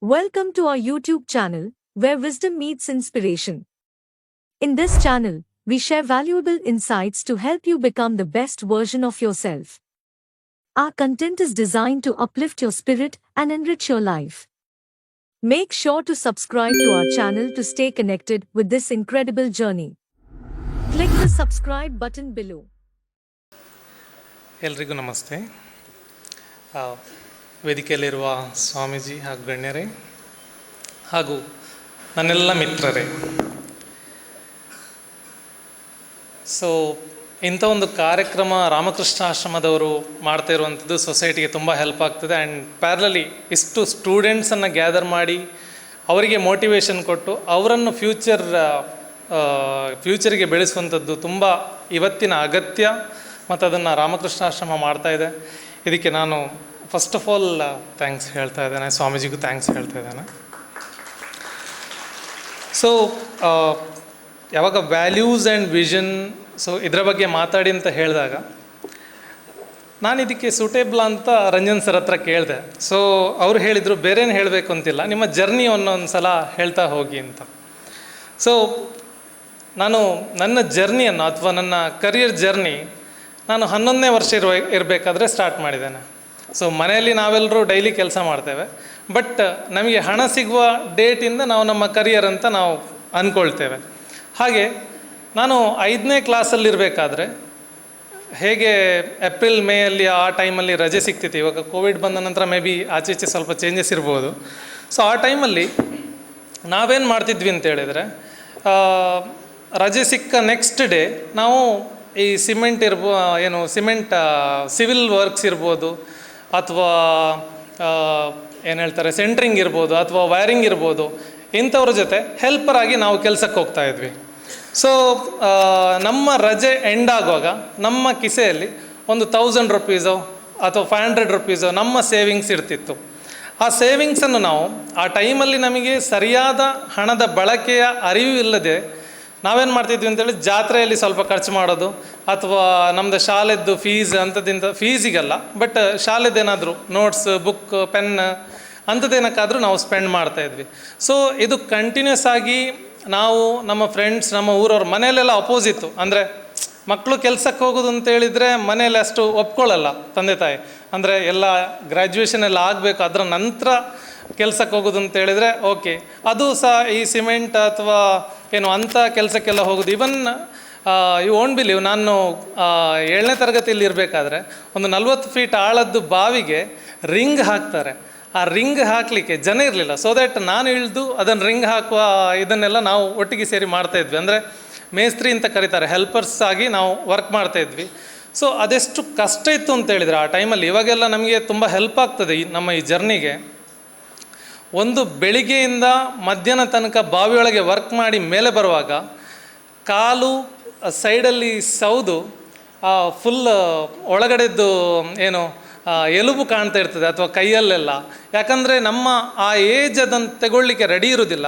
Welcome to our YouTube channel, where wisdom meets inspiration. In this channel, we share valuable insights to help you become the best version of yourself. Our content is designed to uplift your spirit and enrich your life. Make sure to subscribe to our channel to stay connected with this incredible journey. Click the subscribe button below. ಎಲ್ರಿಗೂ ನಮಸ್ತೆ. ವೇದಿಕೆಯಲ್ಲಿರುವ ಸ್ವಾಮೀಜಿ ಹಾಗೂ ಗಣ್ಯರೇ ಹಾಗೂ ನನ್ನೆಲ್ಲ ಮಿತ್ರರೇ, so ಇಂಥ ಒಂದು ಕಾರ್ಯಕ್ರಮ ರಾಮಕೃಷ್ಣ ಆಶ್ರಮದವರು ಮಾಡ್ತಾ ಇರುವಂಥದ್ದು ಸೊಸೈಟಿಗೆ ತುಂಬ ಹೆಲ್ಪ್ ಆಗ್ತದೆ. ಆ್ಯಂಡ್ ಪ್ಯಾರಲಲಿ ಇಷ್ಟು ಸ್ಟೂಡೆಂಟ್ಸನ್ನು ಗ್ಯಾದರ್ ಮಾಡಿ ಅವರಿಗೆ ಮೋಟಿವೇಶನ್ ಕೊಟ್ಟು ಅವರನ್ನು ಫ್ಯೂಚರಿಗೆ ಬೆಳೆಸುವಂಥದ್ದು ತುಂಬ ಇವತ್ತಿನ ಅಗತ್ಯ ಮತ್ತು ಅದನ್ನು ರಾಮಕೃಷ್ಣ ಆಶ್ರಮ ಮಾಡ್ತಾಯಿದೆ. ಇದಕ್ಕೆ ನಾನು ಫಸ್ಟ್ ಆಫ್ ಆಲ್ ಥ್ಯಾಂಕ್ಸ್ ಹೇಳ್ತಾ ಇದ್ದೇನೆ, ಸ್ವಾಮೀಜಿಗೂ ಥ್ಯಾಂಕ್ಸ್ ಹೇಳ್ತಾ ಇದ್ದೇನೆ. ಸೊ ಯಾವಾಗ ವ್ಯಾಲ್ಯೂಸ್ ಆ್ಯಂಡ್ ವಿಷನ್, ಸೊ ಇದರ ಬಗ್ಗೆ ಮಾತಾಡಿ ಅಂತ ಹೇಳಿದಾಗ ನಾನು ಇದಕ್ಕೆ ಸೂಟೇಬಲ್ ಅಂತ ರಂಜನ್ ಸರ್ ಹತ್ರ ಕೇಳಿದೆ. ಸೊ ಅವ್ರು ಹೇಳಿದರು ಬೇರೇನು ಹೇಳಬೇಕು ಅಂತಿಲ್ಲ, ನಿಮ್ಮ ಜರ್ನಿ ಒಂದೊಂದು ಸಲ ಹೇಳ್ತಾ ಹೋಗಿ ಅಂತ. ಸೊ ನಾನು ನನ್ನ ಜರ್ನಿಯನ್ನು ಅಥವಾ ನನ್ನ ಕರಿಯರ್ ಜರ್ನಿ ನಾನು 11ನೇ ವರ್ಷ ಇರಬೇಕಾದ್ರೆ ಸ್ಟಾರ್ಟ್ ಮಾಡಿದ್ದೇನೆ. ಸೊ ಮನೆಯಲ್ಲಿ ನಾವೆಲ್ಲರೂ ಡೈಲಿ ಕೆಲಸ ಮಾಡ್ತೇವೆ, ಬಟ್ ನಮಗೆ ಹಣ ಸಿಗುವ ಡೇಟಿಂದ ನಾವು ನಮ್ಮ ಕರಿಯರ್ ಅಂತ ನಾವು ಅಂದ್ಕೊಳ್ತೇವೆ. ಹಾಗೆ ನಾನು 5ನೇ ಕ್ಲಾಸಲ್ಲಿರಬೇಕಾದ್ರೆ ಹೇಗೆ ಏಪ್ರಿಲ್ ಮೇಯಲ್ಲಿ ಆ ಟೈಮಲ್ಲಿ ರಜೆ ಸಿಗ್ತಿತ್ತು, ಇವಾಗ ಕೋವಿಡ್ ಬಂದ ನಂತರ ಮೇ ಬಿ ಆಚೆ ಸ್ವಲ್ಪ ಚೇಂಜಸ್ ಇರ್ಬೋದು. ಸೊ ಆ ಟೈಮಲ್ಲಿ ನಾವೇನು ಮಾಡ್ತಿದ್ವಿ ಅಂತೇಳಿದರೆ, ರಜೆ ಸಿಕ್ಕ ನೆಕ್ಸ್ಟ್ ಡೇ ನಾವು ಈ ಸಿಮೆಂಟ್ ಸಿವಿಲ್ ವರ್ಕ್ಸ್ ಇರ್ಬೋದು, ಅಥವಾ ಏನು ಹೇಳ್ತಾರೆ ಸೆಂಟ್ರಿಂಗ್ ಇರ್ಬೋದು, ಅಥವಾ ವೈರಿಂಗ್ ಇರ್ಬೋದು, ಇಂಥವ್ರ ಜೊತೆ ಹೆಲ್ಪರ್ ಆಗಿ ನಾವು ಕೆಲಸಕ್ಕೆ ಹೋಗ್ತಾಯಿದ್ವಿ. ಸೊ ನಮ್ಮ ರಜೆ ಎಂಡ್ ಆಗುವಾಗ ನಮ್ಮ ಕಿಸೆಯಲ್ಲಿ ಒಂದು 1000 ರುಪೀಸೋ ಅಥವಾ 500 ರುಪೀಸೋ ನಮ್ಮ ಸೇವಿಂಗ್ಸ್ ಇರ್ತಿತ್ತು. ಆ ಸೇವಿಂಗ್ಸನ್ನು ನಾವು ಆ ಟೈಮಲ್ಲಿ ನಮಗೆ ಸರಿಯಾದ ಹಣದ ಬಳಕೆಯ ಅರಿವು ಇಲ್ಲದೆ ನಾವೇನು ಮಾಡ್ತಿದ್ವಿ ಅಂತೇಳಿ ಜಾತ್ರೆಯಲ್ಲಿ ಸ್ವಲ್ಪ ಖರ್ಚು ಮಾಡೋದು, ಅಥವಾ ನಮ್ಮದು ಶಾಲೆದ್ದು ಫೀಸ್ ಅಂಥದ್ದಿಂತ ಫೀಸಿಗಲ್ಲ, ಬಟ್ ಶಾಲೆದೇನಾದರೂ ನೋಟ್ಸ್, ಬುಕ್, ಪೆನ್ ಅಂಥದ್ದೇನಕ್ಕಾದರೂ ನಾವು ಸ್ಪೆಂಡ್ ಮಾಡ್ತಾಯಿದ್ವಿ. ಸೊ ಇದು ಕಂಟಿನ್ಯೂಸ್ ಆಗಿ ನಾವು ನಮ್ಮ ಫ್ರೆಂಡ್ಸ್, ನಮ್ಮ ಊರವ್ರ ಮನೆಯಲ್ಲೆಲ್ಲ ಅಪೋಸಿತ್ತು. ಅಂದರೆ ಮಕ್ಕಳು ಕೆಲಸಕ್ಕೆ ಹೋಗೋದು ಅಂತೇಳಿದರೆ ಮನೆಯಲ್ಲಿ ಅಷ್ಟು ಒಪ್ಕೊಳ್ಳಲ್ಲ ತಂದೆ ತಾಯಿ. ಅಂದರೆ ಎಲ್ಲ ಗ್ರ್ಯಾಜುಯೇಷನ್ ಎಲ್ಲ ಆಗಬೇಕು, ಅದರ ನಂತರ ಕೆಲಸಕ್ಕೆ ಹೋಗೋದು ಅಂತೇಳಿದರೆ ಓಕೆ. ಅದು ಸಹ ಈ ಸಿಮೆಂಟ್ ಅಥವಾ ಏನು ಅಂಥ ಕೆಲಸಕ್ಕೆಲ್ಲ ಹೋಗೋದು. ಇವನ್ ಯು ಓಂಟ್ ಬಿಲೀವ್, ನಾನು 7ನೇ ತರಗತಿಯಲ್ಲಿ ಇರಬೇಕಾದ್ರೆ ಒಂದು 40 ಫೀಟ್ ಆಳದ್ದು ಬಾವಿಗೆ ರಿಂಗ್ ಹಾಕ್ತಾರೆ. ಆ ರಿಂಗ್ ಹಾಕಲಿಕ್ಕೆ ಜನ ಇರಲಿಲ್ಲ. ಸೊ ದ್ಯಾಟ್ ನಾನು ಇಳಿದು ಅದನ್ನು ರಿಂಗ್ ಹಾಕುವ ಇದನ್ನೆಲ್ಲ ನಾವು ಒಟ್ಟಿಗೆ ಸೇರಿ ಮಾಡ್ತಾಯಿದ್ವಿ. ಅಂದರೆ ಮೇಸ್ತ್ರಿ ಅಂತ ಕರೀತಾರೆ, ಹೆಲ್ಪರ್ಸ್ ಆಗಿ ನಾವು ವರ್ಕ್ ಮಾಡ್ತಾಯಿದ್ವಿ. ಸೊ ಅದೆಷ್ಟು ಕಷ್ಟ ಇತ್ತು ಅಂತೇಳಿದರೆ ಆ ಟೈಮಲ್ಲಿ. ಇವಾಗೆಲ್ಲ ನಮಗೆ ತುಂಬ ಹೆಲ್ಪ್ ಆಗ್ತದೆ ನಮ್ಮ ಈ ಜರ್ನಿಗೆ. ಒಂದು ಬೆಳಿಗ್ಗೆಯಿಂದ ಮಧ್ಯಾಹ್ನ ತನಕ ಬಾವಿಯೊಳಗೆ ವರ್ಕ್ ಮಾಡಿ ಮೇಲೆ ಬರುವಾಗ ಕಾಲು ಸೈಡಲ್ಲಿ ಸೌದು ಫುಲ್ ಒಳಗಡೆದ್ದು ಏನು ಎಲುಬು ಕಾಣ್ತಾ ಇರ್ತದೆ, ಅಥವಾ ಕೈಯಲ್ಲೆಲ್ಲ. ಯಾಕಂದರೆ ನಮ್ಮ ಆ ಏಜ್ ಅದನ್ನು ತಗೊಳ್ಳಿಕ್ಕೆ ರೆಡಿ ಇರೋದಿಲ್ಲ.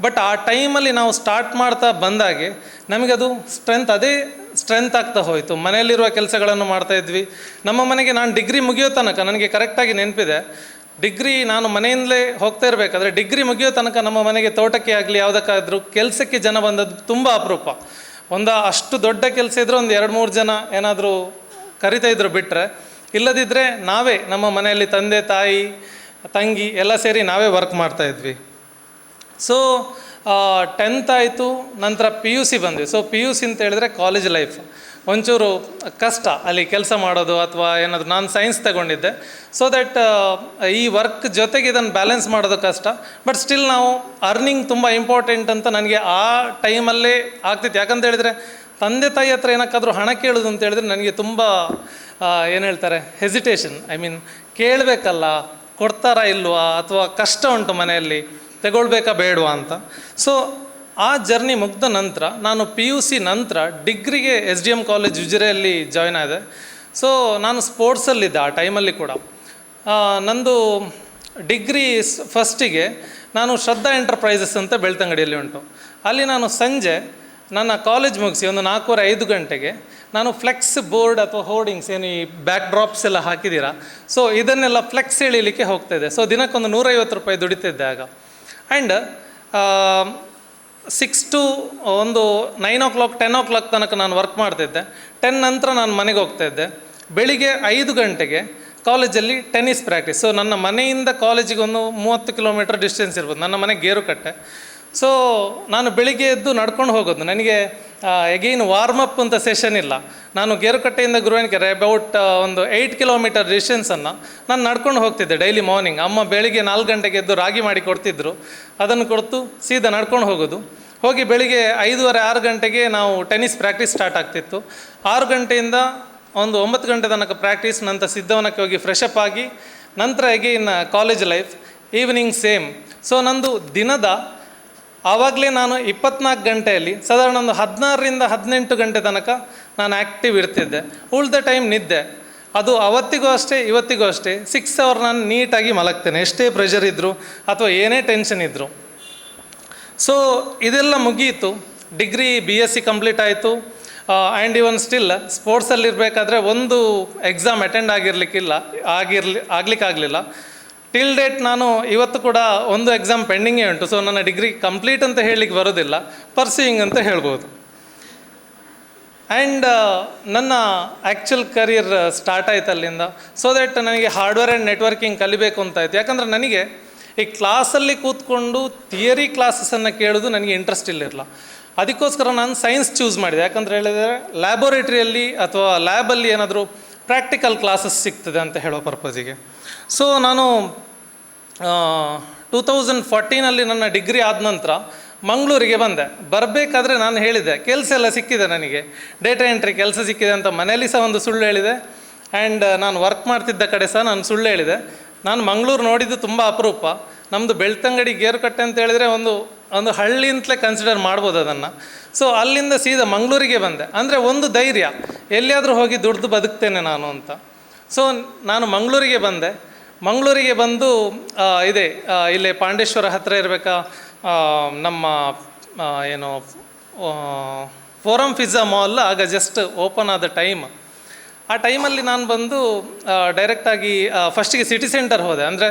ಬಟ್ ಆ ಟೈಮಲ್ಲಿ ನಾವು ಸ್ಟಾರ್ಟ್ ಮಾಡ್ತಾ ಬಂದಾಗೆ ನಮಗದು ಅದೇ ಸ್ಟ್ರೆಂತ್ ಆಗ್ತಾ ಹೋಯಿತು. ಮನೆಯಲ್ಲಿರುವ ಕೆಲಸಗಳನ್ನು ಮಾಡ್ತಾಯಿದ್ವಿ. ನಮ್ಮ ಮನೆಗೆ ನಾನು ಡಿಗ್ರಿ ಮುಗಿಯೋ ತನಕ ನನಗೆ ಕರೆಕ್ಟಾಗಿ ನೆನಪಿದೆ, ಡಿಗ್ರಿ ನಾನು ಮನೆಯಿಂದಲೇ ಹೋಗ್ತಾ ಇರಬೇಕಾದ್ರೆ ಡಿಗ್ರಿ ಮುಗಿಯೋ ತನಕ ನಮ್ಮ ಮನೆಗೆ ತೋಟಕ್ಕೆ ಆಗಲಿ ಯಾವುದಕ್ಕಾದರೂ ಕೆಲಸಕ್ಕೆ ಜನ ಬಂದದ್ದು ತುಂಬ ಅಪರೂಪ. ಅಷ್ಟು ದೊಡ್ಡ ಕೆಲಸ ಇದ್ದರೆ ಒಂದು 2-3 ಜನ ಏನಾದರೂ ಕರಿತಾಯಿದ್ರು, ಬಿಟ್ಟರೆ ಇಲ್ಲದಿದ್ದರೆ ನಾವೇ ನಮ್ಮ ಮನೆಯಲ್ಲಿ ತಂದೆ ತಾಯಿ ತಂಗಿ ಎಲ್ಲ ಸೇರಿ ನಾವೇ ವರ್ಕ್ ಮಾಡ್ತಾಯಿದ್ವಿ. ಸೊ 10th ಆಯಿತು, ನಂತರ PUC ಬಂದ್ವಿ. ಸೊ PUC ಅಂತ ಹೇಳಿದ್ರೆ ಕಾಲೇಜ್ ಲೈಫ್ ಒಂಚೂರು ಕಷ್ಟ, ಅಲ್ಲಿ ಕೆಲಸ ಮಾಡೋದು ಅಥವಾ ಏನಾದರೂ. ನಾನು ಸೈನ್ಸ್ ತಗೊಂಡಿದ್ದೆ, ಸೊ ದ್ಯಾಟ್ ಈ ವರ್ಕ್ ಜೊತೆಗೆ ಇದನ್ನು ಬ್ಯಾಲೆನ್ಸ್ ಮಾಡೋದು ಕಷ್ಟ. ಬಟ್ ಸ್ಟಿಲ್ ನಾವು ಅರ್ನಿಂಗ್ ತುಂಬ ಇಂಪಾರ್ಟೆಂಟ್ ಅಂತ ನನಗೆ ಆ ಟೈಮಲ್ಲೇ ಆಗ್ತಿತ್ತು. ಯಾಕಂತ ಹೇಳಿದರೆ ತಂದೆ ತಾಯಿ ಹತ್ರ ಏನಕ್ಕಾದರೂ ಹಣ ಕೇಳೋದು ಅಂತ ಹೇಳಿದ್ರೆ ನನಗೆ ತುಂಬ ಏನು ಹೇಳ್ತಾರೆ ಹೆಸಿಟೇಷನ್. ಐ ಮೀನ್ ಕೇಳಬೇಕಲ್ಲ, ಕೊಡ್ತಾರಾ ಇಲ್ವಾ, ಅಥವಾ ಕಷ್ಟ ಉಂಟು ಮನೆಯಲ್ಲಿ, ತಗೊಳ್ಬೇಕಾ ಬೇಡವಾ ಅಂತ. ಸೊ ಆ ಜರ್ನಿ ಮುಗಿದ ನಂತರ ನಾನು PUC ನಂತರ ಡಿಗ್ರಿಗೆ SDM ಕಾಲೇಜ್ ಉಜಿರೆಯಲ್ಲಿ ಜಾಯ್ನ್ ಆದೆ. ಸೊ ನಾನು ಸ್ಪೋರ್ಟ್ಸಲ್ಲಿದ್ದೆ ಆ ಟೈಮಲ್ಲಿ ಕೂಡ. ನಂದು ಡಿಗ್ರಿ ಫಸ್ಟಿಗೆ ನಾನು ಶ್ರದ್ಧಾ ಎಂಟರ್ಪ್ರೈಸಸ್ ಅಂತ ಬೆಳ್ತಂಗಡಿಯಲ್ಲಿ ಉಂಟು. ಅಲ್ಲಿ ನಾನು ಸಂಜೆ ನನ್ನ ಕಾಲೇಜ್ ಮುಗಿಸಿ ಒಂದು 4:30-5 ಗಂಟೆಗೆ ನಾನು ಫ್ಲೆಕ್ಸ್ ಬೋರ್ಡ್ ಅಥವಾ ಹೋರ್ಡಿಂಗ್ಸ್ ಏನು ಈ ಬ್ಯಾಕ್ ಡ್ರಾಪ್ಸ್ ಎಲ್ಲ ಹಾಕಿದ್ದೀರಾ, ಸೊ ಇದನ್ನೆಲ್ಲ ಫ್ಲೆಕ್ಸ್ ಎಳೀಲಿಕ್ಕೆ ಹೋಗ್ತಾಯಿದ್ದೆ. ಸೊ ದಿನಕ್ಕೊಂದು 150 ರೂಪಾಯಿ ದುಡಿತಿದ್ದೆ ಆಗ. ಆ್ಯಂಡ್ 6 to ಒಂದು 9 o'clock 10 o'clock ತನಕ ನಾನು ವರ್ಕ್ ಮಾಡ್ತಿದ್ದೆ. 10 ನಂತರ ನಾನು ಮನೆಗೆ ಹೋಗ್ತಾಯಿದ್ದೆ. ಬೆಳಿಗ್ಗೆ 5 ಗಂಟೆಗೆ ಕಾಲೇಜಲ್ಲಿ ಟೆನ್ನಿಸ್ ಪ್ರಾಕ್ಟೀಸ್. ಸೊ ನನ್ನ ಮನೆಯಿಂದ ಕಾಲೇಜಿಗೆ ಒಂದು 30 ಕಿಲೋಮೀಟರ್ ಡಿಸ್ಟೆನ್ಸ್ ಇರ್ಬೋದು. ನನ್ನ ಮನೆ ಗೇರುಕಟ್ಟೆ. ಸೊ ನಾನು ಬೆಳಿಗ್ಗೆ ಎದ್ದು ನಡ್ಕೊಂಡು ಹೋಗೋದು. ನನಗೆ ಎಗೈನ್ ವಾರ್ಮಪ್ ಅಂತ ಸೆಷನ್ ಇಲ್ಲ. ನಾನು ಗೇರುಕಟ್ಟೆಯಿಂದ ಗುರುವಾನ್ಕೆರೆ ಅಬೌಟ್ ಒಂದು 8 ಕಿಲೋಮೀಟರ್ ಡಿಸ್ಟೆನ್ಸನ್ನು ನಾನು ನಡ್ಕೊಂಡು ಹೋಗ್ತಿದ್ದೆ ಡೈಲಿ ಮಾರ್ನಿಂಗ್. ಅಮ್ಮ ಬೆಳಿಗ್ಗೆ 4 ಗಂಟೆಗೆ ಎದ್ದು ರಾಗಿ ಮಾಡಿ ಕೊಡ್ತಿದ್ರು, ಅದನ್ನು ಕೊಡ್ತು ಸೀದಾ ನಡ್ಕೊಂಡು ಹೋಗೋದು. ಹೋಗಿ ಬೆಳಿಗ್ಗೆ 5:30 6 ಗಂಟೆಗೆ ನಾವು ಟೆನ್ನಿಸ್ ಪ್ರಾಕ್ಟೀಸ್ ಸ್ಟಾರ್ಟ್ ಆಗ್ತಿತ್ತು. 6 ಗಂಟೆಯಿಂದ ಒಂದು 9 ಗಂಟೆ ತನಕ ಪ್ರಾಕ್ಟೀಸ್. ನಂತರ ಸಿದ್ಧವನಕ್ಕೆ ಹೋಗಿ ಫ್ರೆಶ್ ಅಪ್ ಆಗಿ ನಂತರ again college life, evening same. So ನಂದು ದಿನದ ಆವಾಗಲೇ ನಾನು 24 ಗಂಟೆಯಲ್ಲಿ ಸಾಧಾರಣ ಒಂದು 16ರಿಂದ 18 ಗಂಟೆ ತನಕ ನಾನು ಆ್ಯಕ್ಟಿವ್ ಇರ್ತಿದ್ದೆ. ಉಳಿದ ಟೈಮ್ ನಿದ್ದೆ. ಅದು ಅವತ್ತಿಗೂ ಅಷ್ಟೇ ಇವತ್ತಿಗೂ ಅಷ್ಟೇ 6 hour ನಾನು ನೀಟಾಗಿ ಮಲಗ್ತೇನೆ, ಎಷ್ಟೇ ಪ್ರೆಷರ್ ಇದ್ದರೂ ಅಥವಾ ಏನೇ ಟೆನ್ಷನ್ ಇದ್ದರು. ಸೊ ಇದೆಲ್ಲ ಮುಗಿಯಿತು. ಡಿಗ್ರಿ BSc ಕಂಪ್ಲೀಟ್ ಆಯಿತು. ಆ್ಯಂಡ್ ಇವನ್ ಸ್ಟಿಲ್ ಸ್ಪೋರ್ಟ್ಸಲ್ಲಿರಬೇಕಾದ್ರೆ ಒಂದು ಎಕ್ಸಾಮ್ ಅಟೆಂಡ್ ಆಗಲಿಕ್ಕಾಗಲಿಲ್ಲ. ಟಿಲ್ ಡೇಟ್ ನಾನು ಇವತ್ತು ಕೂಡ ಒಂದು ಎಕ್ಸಾಮ್ ಪೆಂಡಿಂಗೇ ಉಂಟು. ಸೊ ನನ್ನ ಡಿಗ್ರಿ ಕಂಪ್ಲೀಟ್ ಅಂತ ಹೇಳಲಿಕ್ಕೆ ಬರೋದಿಲ್ಲ, ಪರ್ಸ್ಯೂಯಿಂಗ್ ಅಂತ ಹೇಳ್ಬೋದು. ಆ್ಯಂಡ್ ನನ್ನ ಆ್ಯಕ್ಚುಲ್ ಕರಿಯರ್ ಸ್ಟಾರ್ಟ್ ಆಯ್ತು ಅಲ್ಲಿಂದ. ಸೊ ದ್ಯಾಟ್ ನನಗೆ ಹಾರ್ಡ್ವೇರ್ ಆ್ಯಂಡ್ ನೆಟ್ವರ್ಕಿಂಗ್ ಕಲಿಬೇಕು ಅಂತಾಯಿತು. ಯಾಕಂದರೆ ನನಗೆ ಈ ಕ್ಲಾಸಲ್ಲಿ ಕೂತ್ಕೊಂಡು ಥಿಯರಿ ಕ್ಲಾಸಸನ್ನು ಕೇಳೋದು ನನಗೆ ಇಂಟ್ರೆಸ್ಟ್ ಇಲ್ಲಿರಲ್ಲ. ಅದಕ್ಕೋಸ್ಕರ ನಾನು ಸೈನ್ಸ್ ಚೂಸ್ ಮಾಡಿದೆ. ಯಾಕಂದರೆ ಹೇಳಿದರೆ ಲ್ಯಾಬೋರೇಟ್ರಿಯಲ್ಲಿ ಅಥವಾ ಲ್ಯಾಬಲ್ಲಿ ಏನಾದರೂ ಪ್ರಾಕ್ಟಿಕಲ್ ಕ್ಲಾಸಸ್ ಸಿಗ್ತದೆ ಅಂತ ಹೇಳೋ ಪರ್ಪಸಿಗೆ. ಸೊ ನಾನು 2014 ನನ್ನ ಡಿಗ್ರಿ ಆದ ನಂತರ ಮಂಗಳೂರಿಗೆ ಬಂದೆ. ಬರಬೇಕಾದ್ರೆ ನಾನು ಹೇಳಿದೆ ಕೆಲಸ ಎಲ್ಲ ಸಿಕ್ಕಿದೆ, ನನಗೆ ಡೇಟಾ ಎಂಟ್ರಿ ಕೆಲಸ ಸಿಕ್ಕಿದೆ ಅಂತ ಮನೆಯಲ್ಲಿ ಸಹ ಒಂದು ಸುಳ್ಳು ಹೇಳಿದೆ. ಆ್ಯಂಡ್ ನಾನು ವರ್ಕ್ ಮಾಡ್ತಿದ್ದ ಕಡೆ ಸಹ ನಾನು ಸುಳ್ಳು ಹೇಳಿದೆ. ನಾನು ಮಂಗಳೂರು ನೋಡಿದ್ದು ತುಂಬ ಅಪರೂಪ. ನಮ್ಮದು ಬೆಳ್ತಂಗಡಿ ಗೇರುಕಟ್ಟೆ ಅಂತ ಹೇಳಿದರೆ ಒಂದು ಹಳ್ಳಿ ಅಂತಲೇ ಕನ್ಸಿಡರ್ ಮಾಡ್ಬೋದು ಅದನ್ನು. ಸೊ ಅಲ್ಲಿಂದ ಸೀದಾ ಮಂಗಳೂರಿಗೆ ಬಂದೆ. ಅಂದರೆ ಒಂದು ಧೈರ್ಯ, ಎಲ್ಲಿಯಾದರೂ ಹೋಗಿ ದುಡ್ದು ಬದುಕ್ತೇನೆ ನಾನು ಅಂತ. ಸೊ ನಾನು ಮಂಗಳೂರಿಗೆ ಬಂದೆ. ಮಂಗಳೂರಿಗೆ ಬಂದು ಇಲ್ಲೇ ಪಾಂಡೇಶ್ವರ ಹತ್ತಿರ ಇರಬೇಕಾ ನಮ್ಮ ಏನು ಫೋರಮ್ ಪಿಜ್ಜಾ ಮಾಲ್ ಆಗ ಜಸ್ಟ್ ಓಪನ್ ಆದ ಟೈಮ್. ಆ ಟೈಮಲ್ಲಿ ನಾನು ಬಂದು ಡೈರೆಕ್ಟಾಗಿ ಫಸ್ಟಿಗೆ ಸಿಟಿ ಸೆಂಟರ್ ಹೋದೆ. ಅಂದರೆ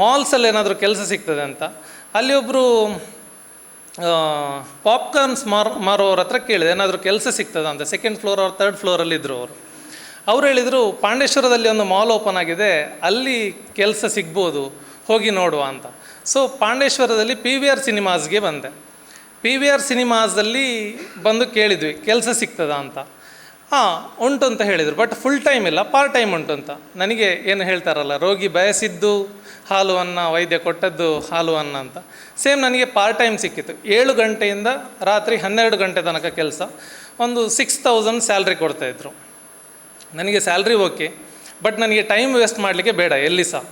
ಮಾಲ್ಸಲ್ಲಿ ಏನಾದರೂ ಕೆಲಸ ಸಿಗ್ತದೆ ಅಂತ. ಅಲ್ಲಿ ಒಬ್ಬರು ಪಾಪ್ಕಾರ್ನ್ಸ್ ಮಾರೋರ ಹತ್ರ ಕೇಳಿದೆ ಏನಾದರೂ ಕೆಲಸ ಸಿಗ್ತದೆ ಅಂತ. 2nd floor or 3rd floorಲ್ಲಿದ್ದರು ಅವರು. ಅವ್ರು ಹೇಳಿದರು ಪಾಂಡೇಶ್ವರದಲ್ಲಿ ಒಂದು ಮಾಲ್ ಓಪನ್ ಆಗಿದೆ, ಅಲ್ಲಿ ಕೆಲಸ ಸಿಗ್ಬೋದು, ಹೋಗಿ ನೋಡುವ ಅಂತ. ಸೊ ಪಾಂಡೇಶ್ವರದಲ್ಲಿ PVR ಸಿನಿಮಾಸ್ಗೆ ಬಂದೆ. PVR ಸಿನಿಮಾಸಲ್ಲಿ ಬಂದು ಕೇಳಿದ್ವಿ ಕೆಲಸ ಸಿಗ್ತದಾ ಅಂತ. ಉಂಟು ಅಂತ ಹೇಳಿದರು, ಬಟ್ ಫುಲ್ ಟೈಮ್ ಇಲ್ಲ, ಪಾರ್ಟ್ ಟೈಮ್ ಉಂಟು ಅಂತ. ನನಗೆ ಏನು ಹೇಳ್ತಾರಲ್ಲ, ರೋಗಿ ಬಯಸಿದ್ದು ಹಾಲು ಅನ್ನ, ವೈದ್ಯ ಕೊಟ್ಟದ್ದು ಹಾಲು ಅನ್ನ ಅಂತ. ಸೇಮ್ ನನಗೆ ಪಾರ್ಟ್ ಟೈಮ್ ಸಿಕ್ಕಿತ್ತು. 7 ಗಂಟೆಯಿಂದ ರಾತ್ರಿ 12 ಗಂಟೆ ತನಕ ಕೆಲಸ. ಒಂದು 6000 ಸ್ಯಾಲ್ರಿ ಕೊಡ್ತಾಯಿದ್ರು. ನನಗೆ ಸ್ಯಾಲ್ರಿ ಓಕೆ, ಬಟ್ ನನಗೆ ಟೈಮ್ ವೇಸ್ಟ್ ಮಾಡಲಿಕ್ಕೆ ಬೇಡ ಎಲ್ಲಿ ಸಹ.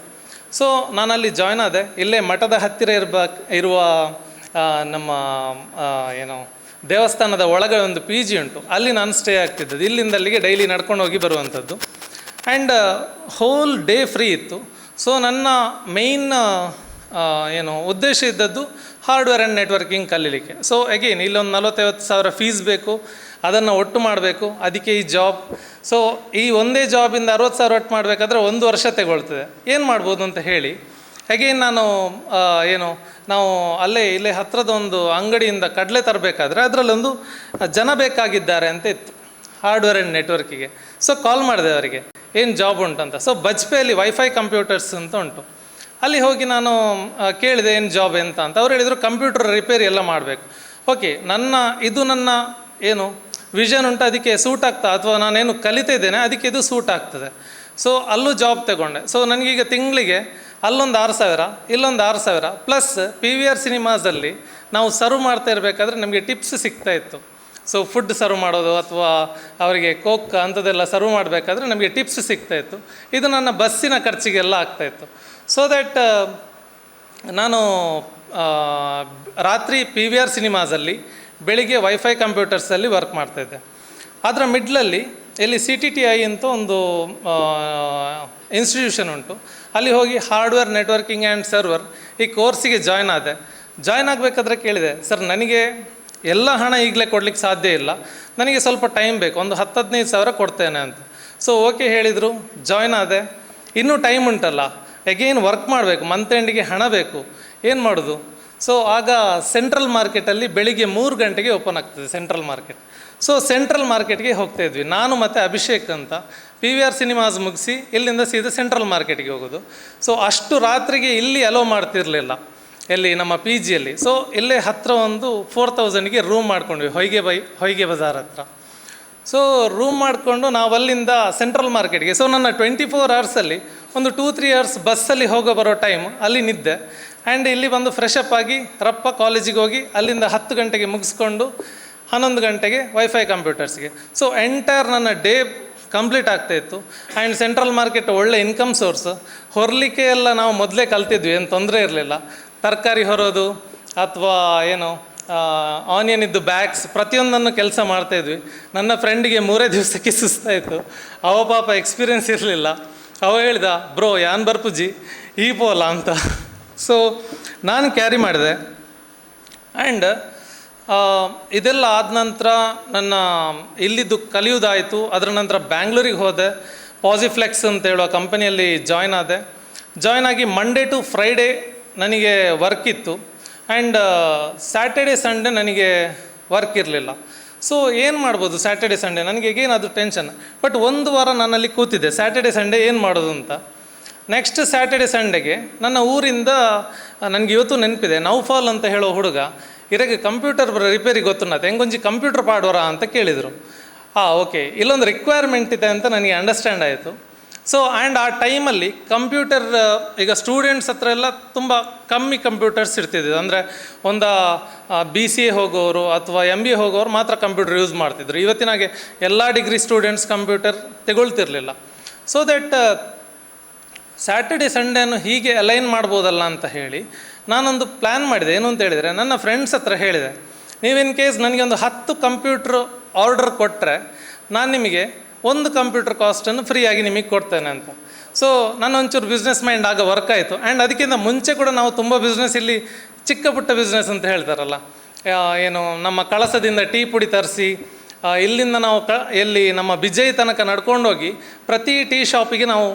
ಸೊ ನಾನಲ್ಲಿ ಜಾಯ್ನ್ ಆದೆ. ಇಲ್ಲೇ ಮಠದ ಹತ್ತಿರ ಇರುವ ನಮ್ಮ ದೇವಸ್ಥಾನದ ಒಳಗೆ ಒಂದು PG ಉಂಟು, ಅಲ್ಲಿ ನಾನು ಸ್ಟೇ ಆಗ್ತಿದ್ದದ್ದು. ಇಲ್ಲಿಂದ ಅಲ್ಲಿಗೆ ಡೈಲಿ ನಡ್ಕೊಂಡು ಹೋಗಿ ಬರುವಂಥದ್ದು. ಆ್ಯಂಡ್ ಹೋಲ್ ಡೇ ಫ್ರೀ ಇತ್ತು. ಸೊ ನನ್ನ ಮೇಯ್ನ್ ಉದ್ದೇಶ ಇದ್ದದ್ದು ಹಾರ್ಡ್ವೇರ್ ಆ್ಯಂಡ್ ನೆಟ್ವರ್ಕಿಂಗ್ ಕಲೀಲಿಕ್ಕೆ. ಸೊ ಅಗೇನ್ ಇಲ್ಲೊಂದು 40-50 ಸಾವಿರ ಫೀಸ್ ಬೇಕು, ಅದನ್ನು ಒಟ್ಟು ಮಾಡಬೇಕು, ಅದಕ್ಕೆ ಈ ಜಾಬ್. ಸೊ ಈ ಒಂದೇ ಜಾಬಿಂದ 60 ಸಾವಿರ ಒಟ್ಟು ಮಾಡಬೇಕಾದ್ರೆ 1 ವರ್ಷ ತಗೊಳ್ತದೆ. ಏನು ಮಾಡ್ಬೋದು ಅಂತ ಹೇಳಿ ಅಗೇನ್ ನಾನು ನಾವು ಇಲ್ಲೇ ಹತ್ತಿರದ ಒಂದು ಅಂಗಡಿಯಿಂದ ಕಡಲೆ ತರಬೇಕಾದ್ರೆ ಅದರಲ್ಲೊಂದು ಜನ ಬೇಕಾಗಿದ್ದಾರೆ ಅಂತ ಇತ್ತು ಹಾರ್ಡ್ವೇರ್ ಆ್ಯಂಡ್ ನೆಟ್ವರ್ಕಿಗೆ. ಸೊ ಕಾಲ್ ಮಾಡಿದೆ ಅವರಿಗೆ, ಏನು ಜಾಬ್ ಉಂಟಂತ. ಸೊ ಬಜ್ಪೆಯಲ್ಲಿ ವೈಫೈ ಕಂಪ್ಯೂಟರ್ಸ್ ಅಂತ ಉಂಟು, ಅಲ್ಲಿ ಹೋಗಿ ನಾನು ಕೇಳಿದೆ ಏನು ಜಾಬ್ ಎಂತ ಅಂತ. ಅವ್ರು ಹೇಳಿದರು ಕಂಪ್ಯೂಟರ್ ರಿಪೇರಿ ಎಲ್ಲ ಮಾಡಬೇಕು. ಓಕೆ, ನನ್ನ ವಿಷನ್ ಉಂಟು, ಅದಕ್ಕೆ ಸೂಟ್ ಆಗ್ತಾ, ಅಥವಾ ನಾನೇನು ಕಲಿತಾ ಇದ್ದೇನೆ ಅದಕ್ಕೆ ಇದು ಸೂಟ್ ಆಗ್ತದೆ. ಸೊ ಅಲ್ಲೂ ಜಾಬ್ ತಗೊಂಡೆ. ಸೊ ನನಗೀಗ ತಿಂಗಳಿಗೆ ಅಲ್ಲೊಂದು 6000, ಇಲ್ಲೊಂದು 6000 ಪ್ಲಸ್ PVR ಸಿನಿಮಾಸಲ್ಲಿ ನಾವು ಸರ್ವ್ ಮಾಡ್ತಾ ಇರಬೇಕಾದ್ರೆ ನಮಗೆ ಟಿಪ್ಸ್ ಸಿಗ್ತಾಯಿತ್ತು. ಸೊ ಫುಡ್ ಸರ್ವ್ ಮಾಡೋದು ಅಥವಾ ಅವರಿಗೆ ಕೋಕ್ ಅಂಥದ್ದೆಲ್ಲ ಸರ್ವ್ ಮಾಡಬೇಕಾದ್ರೆ ನಮಗೆ ಟಿಪ್ಸ್ ಸಿಗ್ತಾಯಿತ್ತು. ಇದು ನನ್ನ ಬಸ್ಸಿನ ಖರ್ಚಿಗೆಲ್ಲ ಆಗ್ತಾಯಿತ್ತು. ಸೊ ದ್ಯಾಟ್ ನಾನು ರಾತ್ರಿ PVR ಸಿನಿಮಾಸಲ್ಲಿ, ಬೆಳಿಗ್ಗೆ ವೈಫೈ ಕಂಪ್ಯೂಟರ್ಸಲ್ಲಿ ವರ್ಕ್ ಮಾಡ್ತಾಯಿದ್ದೆ. ಅದರ ಮಿಡ್ಲಲ್ಲಿ ಇಲ್ಲಿ CTTI ಅಂತ ಒಂದು ಇನ್ಸ್ಟಿಟ್ಯೂಷನ್ ಉಂಟು, ಅಲ್ಲಿ ಹೋಗಿ ಹಾರ್ಡ್ವೇರ್ ನೆಟ್ವರ್ಕಿಂಗ್ ಆ್ಯಂಡ್ ಸರ್ವರ್ ಈ ಕೋರ್ಸಿಗೆ ಜಾಯ್ನ್ ಆದೆ. ಜಾಯ್ನ್ ಆಗಬೇಕಾದ್ರೆ ಕೇಳಿದೆ, ಸರ್ ನನಗೆ ಎಲ್ಲ ಹಣ ಈಗಲೇ ಕೊಡ್ಲಿಕ್ಕೆ ಸಾಧ್ಯ ಇಲ್ಲ, ನನಗೆ ಸ್ವಲ್ಪ ಟೈಮ್ ಬೇಕು, ಒಂದು 10-15 ಸಾವಿರ ಕೊಡ್ತೇನೆ ಅಂತ. ಸೊ ಓಕೆ ಹೇಳಿದರು, ಜಾಯ್ನ್ ಆದೆ. ಇನ್ನೂ ಟೈಮ್ ಉಂಟಲ್ಲ, ಎಗೇನ್ ವರ್ಕ್ ಮಾಡಬೇಕು, ಮಂತ್ ಎಂಡಿಗೆ ಹಣ ಬೇಕು, ಏನು ಮಾಡೋದು? ಸೊ ಆಗ ಸೆಂಟ್ರಲ್ ಮಾರ್ಕೆಟಲ್ಲಿ ಬೆಳಿಗ್ಗೆ 3 ಗಂಟೆಗೆ ಓಪನ್ ಆಗ್ತದೆ ಸೆಂಟ್ರಲ್ ಮಾರ್ಕೆಟ್. ಸೊ ಸೆಂಟ್ರಲ್ ಮಾರ್ಕೆಟ್ಗೆ ಹೋಗ್ತಾಯಿದ್ವಿ ನಾನು ಮತ್ತು ಅಭಿಷೇಕ್ ಅಂತ. PVR ಸಿನಿಮಾಸ್ ಮುಗಿಸಿ ಇಲ್ಲಿಂದ ಸೀದಾ ಸೆಂಟ್ರಲ್ ಮಾರ್ಕೆಟ್ಗೆ ಹೋಗೋದು. ಸೊ ಅಷ್ಟು ರಾತ್ರಿಗೆ ಇಲ್ಲಿ ಅಲೋ ಮಾಡ್ತಿರಲಿಲ್ಲ, ಎಲ್ಲಿ ನಮ್ಮ PGಯಲ್ಲಿ. ಸೊ ಇಲ್ಲೇ ಹತ್ತಿರ ಒಂದು 4000ಗೆ ರೂಮ್ ಮಾಡ್ಕೊಂಡ್ವಿ, ಹೊಯ್ಗೆ ಬಜಾರ್ ಹತ್ರ. ಸೊ ರೂಮ್ ಮಾಡಿಕೊಂಡು ನಾವು ಅಲ್ಲಿಂದ ಸೆಂಟ್ರಲ್ ಮಾರ್ಕೆಟ್ಗೆ. ಸೊ ನನ್ನ 24 ಅವರ್ಸಲ್ಲಿ ಒಂದು 2-3 ಅವರ್ಸ್ ಬಸ್ಸಲ್ಲಿ ಬರೋ ಟೈಮ್ ಅಲ್ಲಿ ನಿದ್ದೆ. ಆ್ಯಂಡ್ ಇಲ್ಲಿ ಬಂದು ಫ್ರೆಶ್ ಅಪ್ ಆಗಿ ರಪ್ಪ ಕಾಲೇಜಿಗೆ ಹೋಗಿ ಅಲ್ಲಿಂದ 10 ಗಂಟೆಗೆ ಮುಗಿಸ್ಕೊಂಡು 11 ಗಂಟೆಗೆ ವೈಫೈ ಕಂಪ್ಯೂಟರ್ಸ್ಗೆ. ಸೊ ಎಂಟೈರ್ ನನ್ನ ಡೇ ಕಂಪ್ಲೀಟ್ ಆಗ್ತಾಯಿತ್ತು. ಆ್ಯಂಡ್ ಸೆಂಟ್ರಲ್ ಮಾರ್ಕೆಟ್ ಒಳ್ಳೆ ಇನ್ಕಮ್ ಸೋರ್ಸ್. ಹೊರಲಿಕ್ಕೆ ಎಲ್ಲ ನಾವು ಮೊದಲೇ ಕಲ್ತಿದ್ವಿ, ಏನು ತೊಂದರೆ ಇರಲಿಲ್ಲ. ತರಕಾರಿ ಹೊರೋದು ಅಥವಾ ಏನು ಆನಿಯನ್ ಇದ್ದು ಬ್ಯಾಗ್ಸ್ ಪ್ರತಿಯೊಂದನ್ನು ಕೆಲಸ ಮಾಡ್ತಾಯಿದ್ವಿ. ನನ್ನ ಫ್ರೆಂಡಿಗೆ 3 ದಿವಸಕ್ಕೆ ಸುಸ್ತಾಯಿತು, ಅವ ಪಾಪ ಎಕ್ಸ್ಪೀರಿಯೆನ್ಸ್ ಇರಲಿಲ್ಲ. ಅವ ಹೇಳ್ದ, ಬ್ರೋ ಯಾನ್ ಬರ್ಪುಜಿ ಈ ಪೋಲ ಅಂತ. ಸೊ ನಾನು ಕ್ಯಾರಿ ಮಾಡಿದೆ. ಆ್ಯಂಡ್ ಇದೆಲ್ಲ ಆದ ನಂತರ ನನ್ನ ಇಲ್ಲಿದ್ದು ಕಲಿಯೋದಾಯಿತು. ಅದರ ನಂತರ ಬ್ಯಾಂಗ್ಳೂರಿಗೆ ಹೋದೆ, ಪಾಸಿಫ್ಲೆಕ್ಸ್ ಅಂತ ಹೇಳುವ ಕಂಪನಿಯಲ್ಲಿ ಜಾಯ್ನ್ ಆದೆ. ಜಾಯ್ನ್ ಆಗಿ ಮಂಡೇ ಟು ಫ್ರೈಡೇ ನನಗೆ ವರ್ಕ್ ಇತ್ತು. ಆ್ಯಂಡ್ ಸ್ಯಾಟರ್ಡೇ ಸಂಡೇ ನನಗೆ ವರ್ಕ್ ಇರಲಿಲ್ಲ. ಸೊ ಏನು ಮಾಡ್ಬೋದು ಸ್ಯಾಟರ್ಡೇ ಸಂಡೇ, ನನಗೆ ಏನಾದರೂ ಟೆನ್ಷನ್. ಬಟ್ 1 ವಾರ ನಾನಲ್ಲಿ ಕೂತಿದ್ದೆ, ಸ್ಯಾಟರ್ಡೇ ಸಂಡೇ ಏನು ಮಾಡೋದು ಅಂತ. ನೆಕ್ಸ್ಟ್ ಸ್ಯಾಟರ್ಡೇ ಸಂಡೇಗೆ ನನ್ನ ಊರಿಂದ ನನಗೆ ಇವತ್ತು ನೆನಪಿದೆ, ನೌಫಾಲ್ ಅಂತ ಹೇಳೋ ಹುಡುಗ, ಇರಗೆ ಕಂಪ್ಯೂಟರ್ ರಿಪೇರಿ ಗೊತ್ತುನ್ನತ್ತೆ, ಹೆಂಗೊಂಜಿ ಕಂಪ್ಯೂಟರ್ ಪಾಡ್ವರ ಅಂತ ಕೇಳಿದರು. ಓಕೆ, ಇಲ್ಲೊಂದು ರಿಕ್ವೈರ್ಮೆಂಟ್ ಇದೆ ಅಂತ ನನಗೆ ಅಂಡರ್ಸ್ಟ್ಯಾಂಡ್ ಆಯಿತು. ಸೊ ಆ್ಯಂಡ್ ಆ ಟೈಮಲ್ಲಿ ಕಂಪ್ಯೂಟರ್ ಈಗ ಸ್ಟೂಡೆಂಟ್ಸ್ ಹತ್ರ ಎಲ್ಲ ತುಂಬ ಕಮ್ಮಿ ಕಂಪ್ಯೂಟರ್ಸ್ ಇರ್ತಿದ್ದಿದ್ದು. ಅಂದರೆ ಒಂದು BCA ಹೋಗೋರು ಅಥವಾ MBA ಹೋಗೋರು ಮಾತ್ರ ಕಂಪ್ಯೂಟರ್ ಯೂಸ್ ಮಾಡ್ತಿದ್ರು. ಇವತ್ತಿನಾಗೆ ಎಲ್ಲ ಡಿಗ್ರಿ ಸ್ಟೂಡೆಂಟ್ಸ್ ಕಂಪ್ಯೂಟರ್ ತಗೊಳ್ತಿರ್ಲಿಲ್ಲ. ಸೊ ದಟ್ ಸ್ಯಾಟರ್ಡೇ ಸಂಡೇನು ಹೀಗೆ ಅಲೈನ್ ಮಾಡ್ಬೋದಲ್ಲ ಅಂತ ಹೇಳಿ ನಾನೊಂದು ಪ್ಲ್ಯಾನ್ ಮಾಡಿದೆ. ಏನು ಅಂತ ಹೇಳಿದರೆ, ನನ್ನ ಫ್ರೆಂಡ್ಸ್ ಹತ್ರ ಹೇಳಿದೆ, ನೀವು ಇನ್ ಕೇಸ್ ನನಗೆ ಒಂದು 10 ಕಂಪ್ಯೂಟ್ರ್ ಆರ್ಡರ್ ಕೊಟ್ಟರೆ ನಾನು ನಿಮಗೆ 1 ಕಂಪ್ಯೂಟರ್ ಕಾಸ್ಟನ್ನು ಫ್ರೀಯಾಗಿ ನಿಮಗೆ ಕೊಡ್ತೇನೆ ಅಂತ. ಸೊ ನಾನು ಒಂಚೂರು ಬಿಸ್ನೆಸ್ ಮೈಂಡ್ ಆಗ ವರ್ಕ್ ಆಯಿತು. ಆ್ಯಂಡ್ ಅದಕ್ಕಿಂತ ಮುಂಚೆ ಕೂಡ ನಾವು ತುಂಬ ಬಿಸ್ನೆಸ್, ಇಲ್ಲಿ ಚಿಕ್ಕ ಪುಟ್ಟ ಬಿಸ್ನೆಸ್ ಅಂತ ಹೇಳ್ತಾರಲ್ಲ, ಏನು ನಮ್ಮ ಕಳಸದಿಂದ ಟೀ ಪುಡಿ ತರಿಸಿ ಇಲ್ಲಿಂದ ನಾವು ಎಲ್ಲಿ ನಮ್ಮ ಬಿಜೈ ತನಕ ನಡ್ಕೊಂಡೋಗಿ ಪ್ರತಿ ಟೀ ಶಾಪಿಗೆ ನಾವು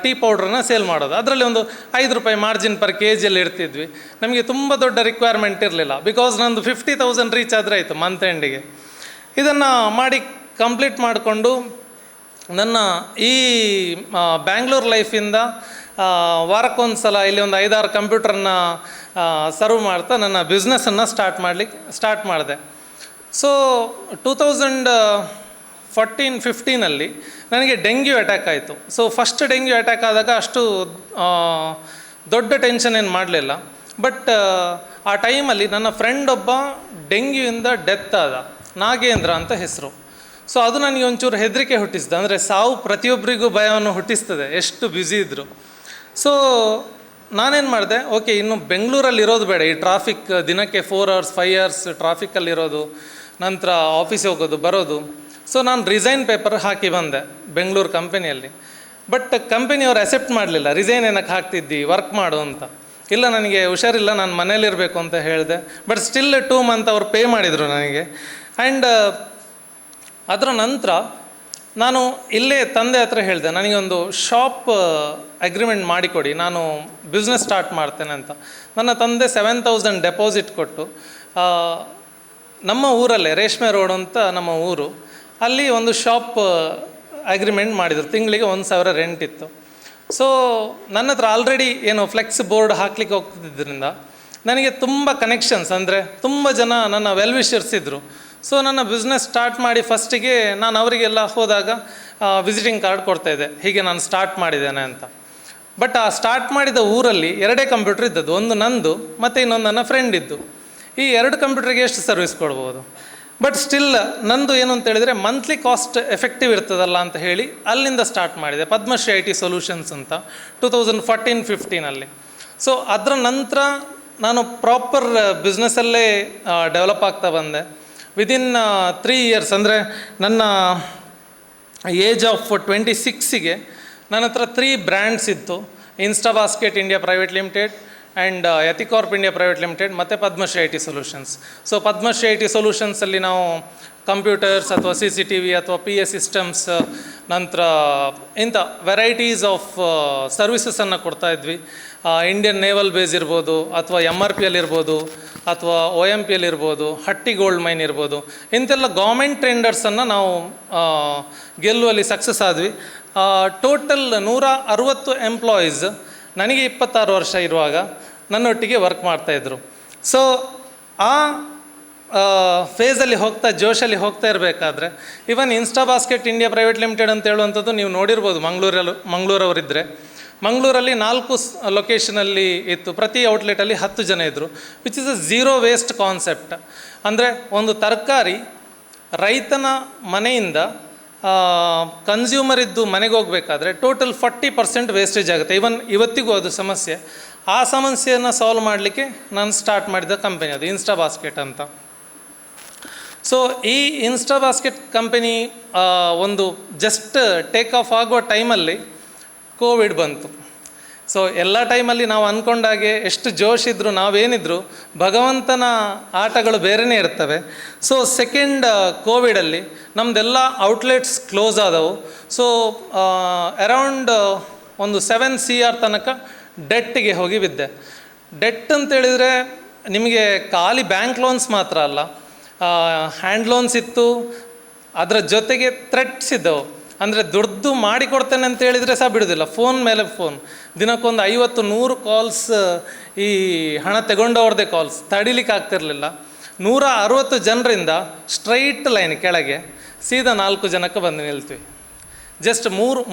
ಟೀ ಪೌಡ್ರನ್ನ ಸೇಲ್ ಮಾಡೋದು. ಅದರಲ್ಲಿ ಒಂದು 5 ರೂಪಾಯಿ ಮಾರ್ಜಿನ್ ಪರ್ KGಯಲ್ಲಿ ಇಡ್ತಿದ್ವಿ. ನಮಗೆ ತುಂಬ ದೊಡ್ಡ ರಿಕ್ವೈರ್ಮೆಂಟ್ ಇರಲಿಲ್ಲ, ಬಿಕಾಸ್ ನಂದು 50,000 ರೀಚ್ ಆದರೆ ಆಯಿತು ಮಂತ್ ಎಂಡಿಗೆ. ಇದನ್ನು ಮಾಡಿ ಕಂಪ್ಲೀಟ್ ಮಾಡಿಕೊಂಡು ನನ್ನ ಈ ಬ್ಯಾಂಗ್ಳೂರ್ ಲೈಫಿಂದ ವಾರಕ್ಕೊಂದು ಸಲ ಇಲ್ಲಿ ಒಂದು 5-6 ಕಂಪ್ಯೂಟ್ರನ್ನ ಸರ್ವ್ ಮಾಡ್ತಾ ನನ್ನ ಬಿಸ್ನೆಸ್ಸನ್ನು ಸ್ಟಾರ್ಟ್ ಮಾಡಿದೆ. ಸೊ 2014-15 ನನಗೆ ಡೆಂಗ್ಯೂ ಅಟ್ಯಾಕ್ ಆಯಿತು. ಸೊ ಫಸ್ಟ್ ಡೆಂಗ್ಯೂ ಅಟ್ಯಾಕ್ ಆದಾಗ ಅಷ್ಟು ದೊಡ್ಡ ಟೆನ್ಷನ್ ಏನು ಮಾಡಲಿಲ್ಲ. ಬಟ್ ಆ ಟೈಮಲ್ಲಿ ನನ್ನ ಫ್ರೆಂಡ್ ಒಬ್ಬ ಡೆಂಗ್ಯೂಯಿಂದ ಡೆತ್ ಆದ, ನಾಗೇಂದ್ರ ಅಂತ ಹೆಸರು. ಸೊ ಅದು ನನಗೆ ಒಂಚೂರು ಹೆದರಿಕೆ ಹುಟ್ಟಿಸಿದೆ. ಅಂದರೆ ಸಾವು ಪ್ರತಿಯೊಬ್ಬರಿಗೂ ಭಯವನ್ನು ಹುಟ್ಟಿಸ್ತದೆ, ಎಷ್ಟು ಬ್ಯುಸಿ ಇದ್ದರು. ಸೊ ನಾನೇನು ಮಾಡಿದೆ, ಓಕೆ ಇನ್ನು ಬೆಂಗಳೂರಲ್ಲಿ ಇರೋದು ಬೇಡ, ಈ ಟ್ರಾಫಿಕ್ ದಿನಕ್ಕೆ 4 ಅವರ್ಸ್ 5 ಅವರ್ಸ್ ಟ್ರಾಫಿಕಲ್ಲಿರೋದು, ನಂತರ ಆಫೀಸಿಗೆ ಹೋಗೋದು ಬರೋದು. ಸೊ ನಾನು ರಿಸೈನ್ ಪೇಪರ್ ಹಾಕಿ ಬಂದೆ ಬೆಂಗಳೂರು ಕಂಪನಿಯಲ್ಲಿ. ಬಟ್ ಕಂಪನಿಯವ್ರು ಅಕ್ಸೆಪ್ಟ್ ಮಾಡಲಿಲ್ಲ, ರಿಸೈನ್ ಏನಕ್ಕೆ ಹಾಕ್ತಿದ್ದಿ, ವರ್ಕ್ ಮಾಡು ಅಂತ. ಇಲ್ಲ ನನಗೆ ಹುಷಾರಿಲ್ಲ, ನಾನು ಮನೇಲಿರಬೇಕು ಅಂತ ಹೇಳಿದೆ. ಬಟ್ ಸ್ಟಿಲ್ 2 ಮಂತ್ ಅವ್ರು ಪೇ ಮಾಡಿದರು ನನಗೆ. ಆ್ಯಂಡ್ ಅದರ ನಂತರ ನಾನು ಇಲ್ಲೇ ತಂದೆ ಹತ್ರ ಹೇಳಿದೆ, ನನಗೊಂದು ಶಾಪ್ ಅಗ್ರಿಮೆಂಟ್ ಮಾಡಿಕೊಡಿ, ನಾನು ಬಿಸ್ನೆಸ್ ಸ್ಟಾರ್ಟ್ ಮಾಡ್ತೇನೆ ಅಂತ. ನನ್ನ ತಂದೆ 7,000 ಡೆಪಾಸಿಟ್ ಕೊಟ್ಟು ನಮ್ಮ ಊರಲ್ಲೇ ರೇಷ್ಮೆ ರೋಡ್ ಅಂತ ನಮ್ಮ ಊರು, ಅಲ್ಲಿ ಒಂದು ಶಾಪ್ ಅಗ್ರಿಮೆಂಟ್ ಮಾಡಿದರು. ತಿಂಗಳಿಗೆ 1,000 ರೆಂಟ್ ಇತ್ತು. ಸೊ ನನ್ನ ಹತ್ರ ಆಲ್ರೆಡಿ ಏನು ಫ್ಲೆಕ್ಸ್ ಬೋರ್ಡ್ ಹಾಕ್ಲಿಕ್ಕೆ ಹೋಗ್ತಿದ್ದರಿಂದ ನನಗೆ ತುಂಬ ಕನೆಕ್ಷನ್ಸ್, ಅಂದರೆ ತುಂಬ ಜನ ನನ್ನ ವೆಲ್ ವಿಷರ್ಸ್ ಇದ್ದರು. ಸೊ ನನ್ನ ಬಿಸ್ನೆಸ್ ಸ್ಟಾರ್ಟ್ ಮಾಡಿ ಫಸ್ಟಿಗೆ ನಾನು ಅವರಿಗೆಲ್ಲ ಹೋದಾಗ ವಿಸಿಟಿಂಗ್ ಕಾರ್ಡ್ ಕೊಡ್ತಾಯಿದ್ದೆ, ಹೀಗೆ ನಾನು ಸ್ಟಾರ್ಟ್ ಮಾಡಿದ್ದೇನೆ ಅಂತ. ಬಟ್ ಆ ಸ್ಟಾರ್ಟ್ ಮಾಡಿದ ಊರಲ್ಲಿ 2 ಕಂಪ್ಯೂಟರ್ ಇದ್ದದ್ದು, ಒಂದು ನಂದು ಮತ್ತು ಇನ್ನೊಂದು ನನ್ನ ಫ್ರೆಂಡ್ ಇದ್ದು. ಈ 2 ಕಂಪ್ಯೂಟರ್ಗೆ ಎಷ್ಟು ಸರ್ವಿಸ್ ಕೊಡ್ಬೋದು. ಬಟ್ ಸ್ಟಿಲ್ ನಂದು ಏನು ಅಂತ ಹೇಳಿದರೆ ಮಂತ್ಲಿ ಕಾಸ್ಟ್ ಎಫೆಕ್ಟಿವ್ ಇರ್ತದಲ್ಲ ಅಂತ ಹೇಳಿ ಅಲ್ಲಿಂದ ಸ್ಟಾರ್ಟ್ ಮಾಡಿದೆ, ಪದ್ಮಶ್ರೀ IT ಸೊಲ್ಯೂಷನ್ಸ್ ಅಂತ 2014-15. ಸೊ ಅದರ ನಂತರ ನಾನು ಪ್ರಾಪರ್ ಬಿಸ್ನೆಸ್ಸಲ್ಲೇ ಡೆವಲಪ್ ಆಗ್ತಾ ಬಂದೆ. ವಿದಿನ್ 3 ಇಯರ್ಸ್, ಅಂದರೆ ನನ್ನ ಏಜ್ ಆಫ್ 26ಗೆ ನನ್ನ ಹತ್ರ 3 ಬ್ರ್ಯಾಂಡ್ಸ್ ಇತ್ತು. Insta basket India private limited, and Ethicorp India private limited ಮತ್ತು Padmashree I T solutions. So Padmashree I T ಸೊಲ್ಯೂಷನ್ಸಲ್ಲಿ ನಾವು ಕಂಪ್ಯೂಟರ್ಸ್ ಅಥವಾ CCTV ಅಥವಾ PA ಸಿಸ್ಟಮ್ಸ್, ನಂತರ ಇಂಥ ವೆರೈಟೀಸ್ ಆಫ್ ಸರ್ವಿಸಸನ್ನು ಕೊಡ್ತಾಯಿದ್ವಿ. ಇಂಡಿಯನ್ ನೇವಲ್ ಬೇಸ್ ಇರ್ಬೋದು, ಅಥವಾ MRPL ಇರ್ಬೋದು, ಅಥವಾ OMPL ಇರ್ಬೋದು, ಹಟ್ಟಿ ಗೋಲ್ಡ್ ಮೈನ್ ಇರ್ಬೋದು, ಇಂಥೆಲ್ಲ ಗೌರ್ಮೆಂಟ್ ಟೆಂಡರ್ಸನ್ನು ನಾವು ಗೆಲ್ಲುವಲ್ಲಿ ಸಕ್ಸಸ್ ಆದ್ವಿ. ಟೋಟಲ್ 160 ಎಂಪ್ಲಾಯೀಸ್ ನನಗೆ 26 ವರ್ಷ ಇರುವಾಗ ನನ್ನೊಟ್ಟಿಗೆ ವರ್ಕ್ ಮಾಡ್ತಾಯಿದ್ರು. ಸೊ ಆ ಫೇಸಲ್ಲಿ ಜೋಶಲ್ಲಿ ಹೋಗ್ತಾ ಇರಬೇಕಾದ್ರೆ ಇವನ್ ಇನ್ಸ್ಟಾಬಾಸ್ಕೆಟ್ ಇಂಡಿಯಾ ಪ್ರೈವೇಟ್ ಲಿಮಿಟೆಡ್ ಅಂತ ಹೇಳುವಂಥದ್ದು ನೀವು ನೋಡಿರ್ಬೋದು. ಮಂಗಳೂರವರಿದ್ದರೆ ಮಂಗಳೂರಲ್ಲಿ 4 ಲೊಕೇಶನಲ್ಲಿ ಇತ್ತು. ಪ್ರತಿ ಔಟ್ಲೆಟಲ್ಲಿ 10 ಜನ ಇದ್ದರು, which is a zero waste concept. ಅಂದರೆ ಒಂದು ತರಕಾರಿ ರೈತನ ಮನೆಯಿಂದ ಕನ್ಸ್ಯೂಮರ್ ಇದ್ದು ಮನೆಗೆ ಹೋಗಬೇಕಾದ್ರೆ ಟೋಟಲ್ 40% ವೇಸ್ಟೇಜ್ ಆಗುತ್ತೆ. ಇವತ್ತಿಗೂ ಅದು ಸಮಸ್ಯೆ. ಆ ಸಮಸ್ಯೆಯನ್ನು ಸಾಲ್ವ್ ಮಾಡಲಿಕ್ಕೆ ನಾನು ಸ್ಟಾರ್ಟ್ ಮಾಡಿದ ಕಂಪನಿ ಅದು ಇನ್ಸ್ಟಾಬಾಸ್ಕೆಟ್ ಅಂತ. ಸೊ ಈ ಇನ್ಸ್ಟಾಬಾಸ್ಕೆಟ್ ಕಂಪನಿ ಒಂದು ಜಸ್ಟ್ ಟೇಕ್ ಆಫ್ ಆಗುವ ಟೈಮಲ್ಲಿ ಕೋವಿಡ್ ಬಂತು. ಸೊ ಎಲ್ಲ ಟೈಮಲ್ಲಿ ನಾವು ಅಂದ್ಕೊಂಡಾಗೆ ಎಷ್ಟು ಜೋಶ್ ಇದ್ದರೂ ನಾವೇನಿದ್ರು ಭಗವಂತನ ಆಟಗಳು ಬೇರೆಯೇ ಇರ್ತವೆ. ಸೊ ಸೆಕೆಂಡ್ ಕೋವಿಡಲ್ಲಿ ನಮ್ಮದೆಲ್ಲ ಔಟ್ಲೆಟ್ಸ್ ಕ್ಲೋಸ್ ಆದವು. ಸೊ ಅರೌಂಡ್ ಒಂದು 7 CR ತನಕ ಡೆಟ್ಟಿಗೆ ಹೋಗಿ ಬಿದ್ದೆ. ಡೆಟ್ ಅಂತೇಳಿದರೆ ನಿಮಗೆ ಖಾಲಿ ಬ್ಯಾಂಕ್ ಲೋನ್ಸ್ ಮಾತ್ರ ಅಲ್ಲ, ಹ್ಯಾಂಡ್ ಲೋನ್ಸ್ ಇತ್ತು, ಅದರ ಜೊತೆಗೆ ಥ್ರೆಟ್ಸ್ ಇದ್ದವು. ಅಂದರೆ ದುಡ್ಡು ಮಾಡಿಕೊಡ್ತೇನೆ ಅಂತ ಹೇಳಿದರೆ ಸಹ ಬಿಡೋದಿಲ್ಲ. ಫೋನ್ ಮೇಲೆ ಫೋನ್, ದಿನಕ್ಕೊಂದು 50-100 ಕಾಲ್ಸ್, ಈ ಹಣ ತಗೊಂಡವ್ರದ್ದೇ ಕಾಲ್ಸ್, ತಡಿಲಿಕ್ಕೆ ಆಗ್ತಿರಲಿಲ್ಲ. 160 ಜನರಿಂದ ಸ್ಟ್ರೈಟ್ ಲೈನ್ ಕೆಳಗೆ ಸೀದಾ 4 ಜನಕ್ಕೆ ಬಂದು ನಿಲ್ತೀವಿ. ಜಸ್ಟ್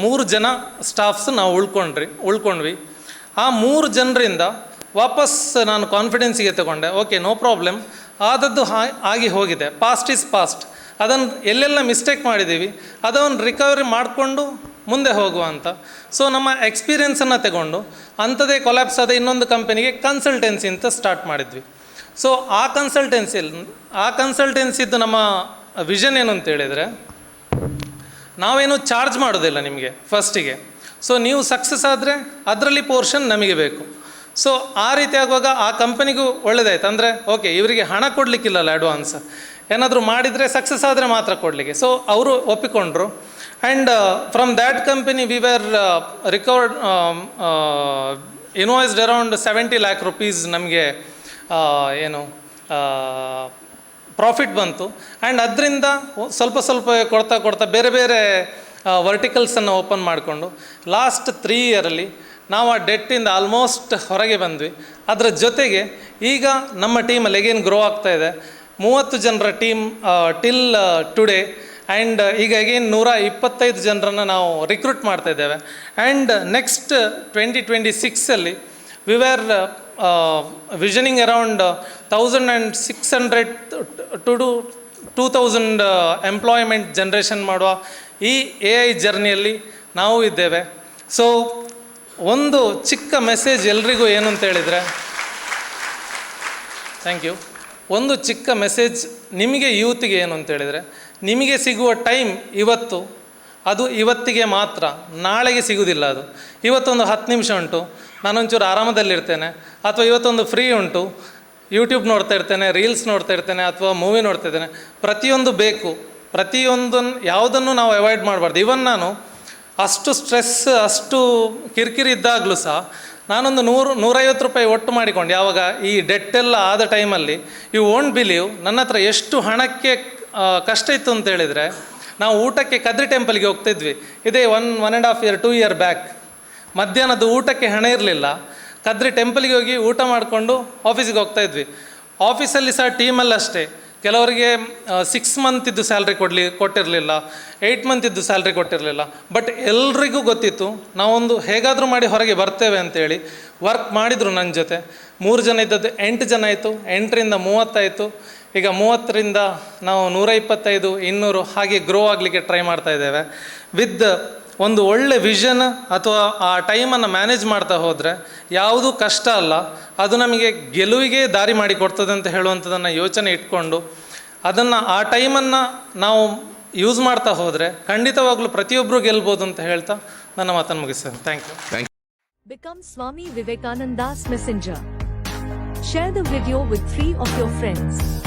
ಮೂರು ಜನ ಸ್ಟಾಫ್ಸ್ ನಾವು ಉಳ್ಕೊಂಡ್ವಿ. ಆ 3 ಜನರಿಂದ ವಾಪಸ್ ನಾನು ಕಾನ್ಫಿಡೆನ್ಸಿಗೆ ತಗೊಂಡೆ. ಓಕೆ, ನೋ ಪ್ರಾಬ್ಲಮ್, ಆದದ್ದು ಆಗಿ ಹೋಗಿದೆ, ಪಾಸ್ಟ್ ಈಸ್ ಪಾಸ್ಟ್. ಅದನ್ನು ಎಲ್ಲೆಲ್ಲ ಮಿಸ್ಟೇಕ್ ಮಾಡಿದ್ದೀವಿ ಅದನ್ನು ರಿಕವರಿ ಮಾಡಿಕೊಂಡು ಮುಂದೆ ಹೋಗುವ ಅಂತ. ಸೊ ನಮ್ಮ ಎಕ್ಸ್ಪೀರಿಯೆನ್ಸನ್ನು ತಗೊಂಡು ಅಂಥದ್ದೇ ಕೊಲ್ಯಾಪ್ಸ್ ಆದ ಇನ್ನೊಂದು ಕಂಪನಿಗೆ ಕನ್ಸಲ್ಟೆನ್ಸಿ ಅಂತ ಸ್ಟಾರ್ಟ್ ಮಾಡಿದ್ವಿ. ಸೊ ಆ ಕನ್ಸಲ್ಟೆನ್ಸಿದ್ದು ನಮ್ಮ ವಿಷನ್ ಏನು ಅಂತ ಹೇಳಿದರೆ, ನಾವೇನು ಚಾರ್ಜ್ ಮಾಡೋದಿಲ್ಲ ನಿಮಗೆ ಫಸ್ಟಿಗೆ. ಸೊ ನೀವು ಸಕ್ಸಸ್ ಆದರೆ ಅದರಲ್ಲಿ ಪೋರ್ಷನ್ ನಮಗೆ ಬೇಕು. ಸೊ ಆ ರೀತಿ ಆಗುವಾಗ ಆ ಕಂಪನಿಗೂ ಒಳ್ಳೆಯದಾಯ್ತು. ಅಂದರೆ ಓಕೆ, ಇವರಿಗೆ ಹಣ ಕೊಡಲಿಕ್ಕಿಲ್ಲಲ್ಲ ಅಡ್ವಾನ್ಸ್, ಏನಾದರೂ ಮಾಡಿದರೆ ಸಕ್ಸಸ್ ಆದರೆ ಮಾತ್ರ ಕೊಡಲಿಕ್ಕೆ. ಸೊ ಅವರು ಒಪ್ಪಿಕೊಂಡ್ರು. And from that company we were recovered invoiced around 70 lakh rupees ನಮಗೆ ಪ್ರಾಫಿಟ್ ಬಂತು. ಆ್ಯಂಡ್ ಅದರಿಂದ ಸ್ವಲ್ಪ ಕೊಡ್ತಾ ಬೇರೆ ಬೇರೆ ವರ್ಟಿಕಲ್ಸನ್ನು ಓಪನ್ ಮಾಡಿಕೊಂಡು ಲಾಸ್ಟ್ 3 yeaರಲ್ಲಿ ನಾವು ಆ ಡೆಟ್ಟಿಂದ ಆಲ್ಮೋಸ್ಟ್ ಹೊರಗೆ ಬಂದ್ವಿ. ಅದರ ಜೊತೆಗೆ ಈಗ ನಮ್ಮ ಟೀಮಲ್ಲಿ ಅಗೇನ್ ಗ್ರೋ ಆಗ್ತಾಯಿದೆ. 30 ಜನರ ಟೀಮ್ ಟಿಲ್ ಟುಡೇ. ಆ್ಯಂಡ್ ಈಗ ಅಗೇನ್ 125 ಜನರನ್ನು ನಾವು ರಿಕ್ರೂಟ್ ಮಾಡ್ತಾಯಿದ್ದೇವೆ. ಆ್ಯಂಡ್ ನೆಕ್ಸ್ಟ್ 2026ಅಲ್ಲಿ we were visioning around 1600 to 2000 employment generation ಮಾಡುವ ಈ AI ಜರ್ನಿಯಲ್ಲಿ ನಾವು ಇದ್ದೇವೆ. ಸೊ ಒಂದು ಚಿಕ್ಕ ಮೆಸೇಜ್ ಎಲ್ರಿಗೂ ಏನು ಅಂತ ಹೇಳಿದರೆ, ಥ್ಯಾಂಕ್ ಯು. ಒಂದು ಚಿಕ್ಕ ಮೆಸೇಜ್ ನಿಮಗೆ ಯೂತ್ಗೆ ಏನು ಅಂತ ಹೇಳಿದರೆ, ನಿಮಗೆ ಸಿಗುವ ಟೈಮ್ ಇವತ್ತು, ಅದು ಇವತ್ತಿಗೆ ಮಾತ್ರ, ನಾಳೆಗೆ ಸಿಗೋದಿಲ್ಲ. ಅದು ಇವತ್ತೊಂದು 10 ನಿಮಿಷ ಉಂಟು, ನಾನೊಂಚೂರು ಆರಾಮದಲ್ಲಿರ್ತೇನೆ, ಅಥವಾ ಇವತ್ತೊಂದು ಫ್ರೀ ಉಂಟು, ಯೂಟ್ಯೂಬ್ ನೋಡ್ತಾ ಇರ್ತೇನೆ, ರೀಲ್ಸ್ ನೋಡ್ತಾ ಇರ್ತೇನೆ, ಅಥವಾ ಮೂವಿ ನೋಡ್ತಾ ಇದ್ದೇನೆ. ಪ್ರತಿಯೊಂದು ಬೇಕು, ಪ್ರತಿಯೊಂದನ್ನು ಯಾವುದನ್ನು ನಾವು ಅವಾಯ್ಡ್ ಮಾಡಬಾರ್ದು. ಇವನ್ ನಾನು ಅಷ್ಟು ಸ್ಟ್ರೆಸ್, ಅಷ್ಟು ಕಿರಿಕಿರಿ ಇದ್ದಾಗಲೂ ಸಹ ನಾನೊಂದು 150 ರೂಪಾಯಿ ಒಟ್ಟು ಮಾಡಿಕೊಂಡು, ಯಾವಾಗ ಈ ಡೆಟ್ಟೆಲ್ಲ ಆದ ಟೈಮಲ್ಲಿ, ಯು ವೋಂಟ್ ಬಿಲೀವ್, ನನ್ನ ಹತ್ರ ಎಷ್ಟು ಹಣಕ್ಕೆ ಕಷ್ಟ ಇತ್ತು ಅಂತ ಹೇಳಿದರೆ, ನಾವು ಊಟಕ್ಕೆ ಕದ್ರಿ ಟೆಂಪಲ್ಗೆ ಹೋಗ್ತಿದ್ವಿ. ಇದೇ 1.5 year 2 year ಬ್ಯಾಕ್. ಮಧ್ಯಾಹ್ನದ ಊಟಕ್ಕೆ ಹಣ ಇರಲಿಲ್ಲ, ಕದ್ರಿ ಟೆಂಪಲ್ಗೆ ಹೋಗಿ ಊಟ ಮಾಡಿಕೊಂಡು ಆಫೀಸಿಗೆ ಹೋಗ್ತಾಯಿದ್ವಿ. ಆಫೀಸಲ್ಲಿ ಸಹ ಟೀಮಲ್ಲಿ ಅಷ್ಟೇ, ಕೆಲವರಿಗೆ 6 month ಇದ್ದು ಸ್ಯಾಲ್ರಿ ಕೊಟ್ಟಿರಲಿಲ್ಲ, 8 month ಇದ್ದು ಸ್ಯಾಲ್ರಿ ಕೊಟ್ಟಿರಲಿಲ್ಲ. ಬಟ್ ಎಲ್ರಿಗೂ ಗೊತ್ತಿತ್ತು ನಾವೊಂದು ಹೇಗಾದರೂ ಮಾಡಿ ಹೊರಗೆ ಬರ್ತೇವೆ ಅಂತೇಳಿ ವರ್ಕ್ ಮಾಡಿದರು. ನನ್ನ ಜೊತೆ 3 ಜನ ಇದ್ದದ್ದು 8 ಜನ ಆಯಿತು, 8ರಿಂದ 30 ಆಯಿತು. ಈಗ 30ರಿಂದ ನಾವು 125, 200 ಹಾಗೆ ಗ್ರೋ ಆಗಲಿಕ್ಕೆ ಟ್ರೈ ಮಾಡ್ತಾಯಿದ್ದೇವೆ. ವಿತ್ ಒಂದು ಒಳ್ಳೆ ವಿಷನ್ ಅಥವಾ ಆ ಟೈಮನ್ನು ಮ್ಯಾನೇಜ್ ಮಾಡ್ತಾ ಹೋದರೆ ಯಾವುದೂ ಕಷ್ಟ ಅಲ್ಲ, ಅದು ನಮಗೆ ಗೆಲುವಿಗೆ ದಾರಿ ಮಾಡಿಕೊಡ್ತದೆ ಅಂತ ಹೇಳುವಂಥದ್ದನ್ನು ಯೋಚನೆ ಇಟ್ಕೊಂಡು ಅದನ್ನು, ಆ ಟೈಮನ್ನು ನಾವು ಯೂಸ್ ಮಾಡ್ತಾ ಹೋದರೆ ಖಂಡಿತವಾಗ್ಲೂ ಪ್ರತಿಯೊಬ್ಬರು ಗೆಲ್ಬೋದು ಅಂತ ಹೇಳ್ತಾ ನನ್ನ ಮಾತನ್ನು ಮುಗಿಸ್ತೇನೆ. Thank you. Become Swami Vivekananda's messenger. Share the video with 3 of your friends.